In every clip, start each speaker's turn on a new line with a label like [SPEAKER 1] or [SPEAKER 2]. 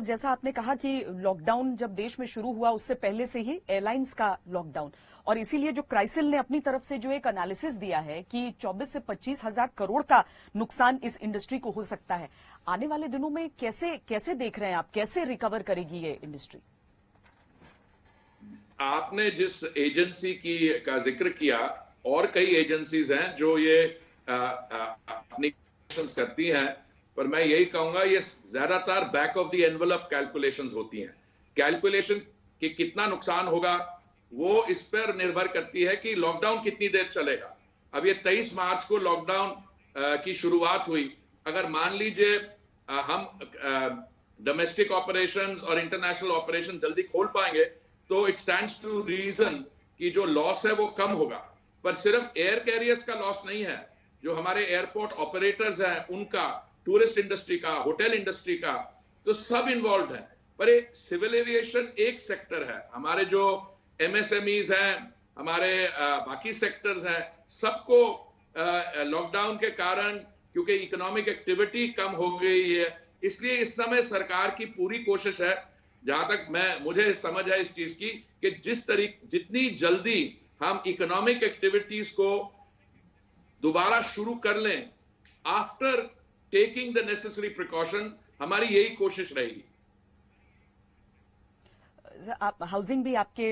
[SPEAKER 1] जैसा आपने कहा कि लॉकडाउन जब देश में शुरू हुआ उससे पहले से ही एयरलाइंस का लॉकडाउन, और इसीलिए जो क्राइसिल ने अपनी तरफ से जो एक एनालिसिस दिया है कि 24 से 25 हजार करोड़ का नुकसान इस इंडस्ट्री को हो सकता है। आने वाले दिनों में कैसे कैसे देख रहे हैं आप, कैसे रिकवर करेगी ये इंडस्ट्री?
[SPEAKER 2] आपने जिस एजेंसी का जिक्र किया, और कई एजेंसीज हैं जो ये अपनी करती हैं, पर मैं यही कहूंगा ये ज्यादातर back of the envelope calculations होती हैं। कैलकुलेशन कि कितना नुकसान होगा वो इस पर निर्भर करती है कि लॉकडाउन कितनी देर चलेगा। अब ये 23 मार्च को लॉकडाउन की शुरुआत हुई। अगर मान लीजिए हम डोमेस्टिक ऑपरेशंस और इंटरनेशनल ऑपरेशन जल्दी खोल पाएंगे तो इट स्टैंड्स टू रीजन कि जो लॉस है वो कम होगा। पर सिर्फ एयर कैरियर्स का लॉस नहीं है, जो हमारे एयरपोर्ट ऑपरेटर्स हैं उनका, टूरिस्ट इंडस्ट्री का, होटल इंडस्ट्री का, तो सब इन्वॉल्व है। पर सिविल एविएशन एक सेक्टर है, हमारे जो एमएसएमईज हैं, हमारे बाकी सेक्टर्स हैं, सबको लॉकडाउन के कारण क्योंकि इकोनॉमिक एक्टिविटी कम हो गई है, इसलिए इस समय सरकार की पूरी कोशिश है, जहां तक मुझे समझ है इस चीज की, कि जितनी जल्दी हम इकोनॉमिक एक्टिविटीज को दोबारा शुरू कर लें after taking the necessary precaution, हमारी यही कोशिश रहेगी।
[SPEAKER 1] हाउसिंग भी आपके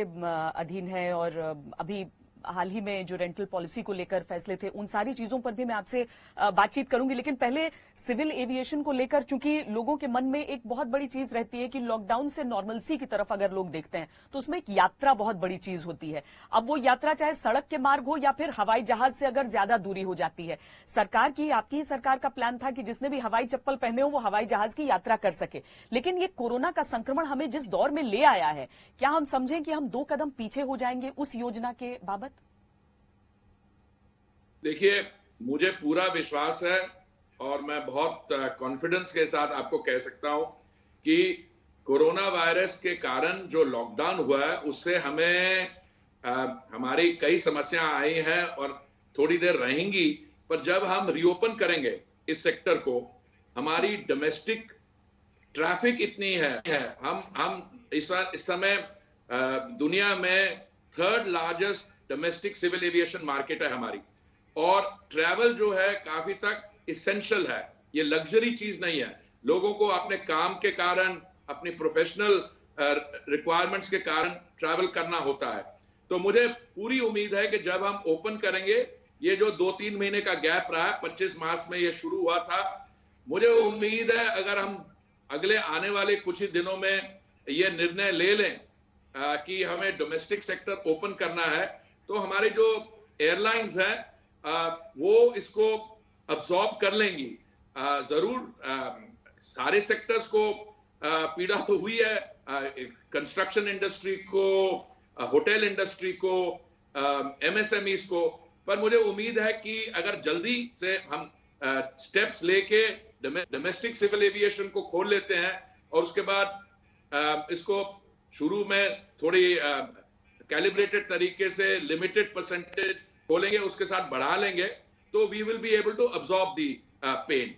[SPEAKER 1] अधीन है, और अभी हाल ही में जो रेंटल पॉलिसी को लेकर फैसले थे, उन सारी चीजों पर भी मैं आपसे बातचीत करूंगी। लेकिन पहले सिविल एविएशन को लेकर, चूंकि लोगों के मन में एक बहुत बड़ी चीज रहती है कि लॉकडाउन से नॉर्मलसी की तरफ अगर लोग देखते हैं तो उसमें एक यात्रा बहुत बड़ी चीज होती है। अब वो यात्रा चाहे सड़क के मार्ग हो या फिर हवाई जहाज से अगर ज्यादा दूरी हो जाती है, सरकार की, आपकी सरकार का प्लान था कि जिसने भी हवाई चप्पल पहने हो वो हवाई जहाज की यात्रा कर सके। लेकिन ये कोरोना का संक्रमण हमें जिस दौर में ले आया है, क्या हम समझें कि हम 2 कदम पीछे हो जाएंगे उस योजना के बाबत?
[SPEAKER 2] देखिए, मुझे पूरा विश्वास है और मैं बहुत कॉन्फिडेंस के साथ आपको कह सकता हूं कि कोरोना वायरस के कारण जो लॉकडाउन हुआ है उससे हमें हमारी कई समस्याएं आई हैं और थोड़ी देर रहेंगी। पर जब हम रीओपन करेंगे इस सेक्टर को, हमारी डोमेस्टिक ट्रैफिक इतनी है, हम इस समय दुनिया में 3rd largest domestic civil aviation market है हमारी, और ट्रैवल जो है काफी तक इसेंशियल है, ये लग्जरी चीज नहीं है। लोगों को अपने काम के कारण, अपनी प्रोफेशनल रिक्वायरमेंट्स के कारण ट्रैवल करना होता है। तो मुझे पूरी उम्मीद है कि जब हम ओपन करेंगे, ये जो 2-3 महीने का गैप रहा है, 25 मार्च में ये शुरू हुआ था, मुझे उम्मीद है अगर हम अगले आने वाले कुछ ही दिनों में ये निर्णय ले लें कि हमें डोमेस्टिक सेक्टर ओपन करना है, तो हमारे जो एयरलाइंस हैं वो इसको अब्सॉर्ब कर लेंगी। जरूर सारे सेक्टर्स को पीड़ा तो हुई है, कंस्ट्रक्शन इंडस्ट्री को, होटल इंडस्ट्री को, एमएसएमईज को, पर मुझे उम्मीद है कि अगर जल्दी से हम स्टेप्स लेके डोमेस्टिक सिविल एविएशन को खोल लेते हैं और उसके बाद इसको शुरू में थोड़ी कैलिब्रेटेड तरीके से लिमिटेड परसेंटेज खोलेंगे, उसके साथ बढ़ा लेंगे, तो we will be able to absorb the pen.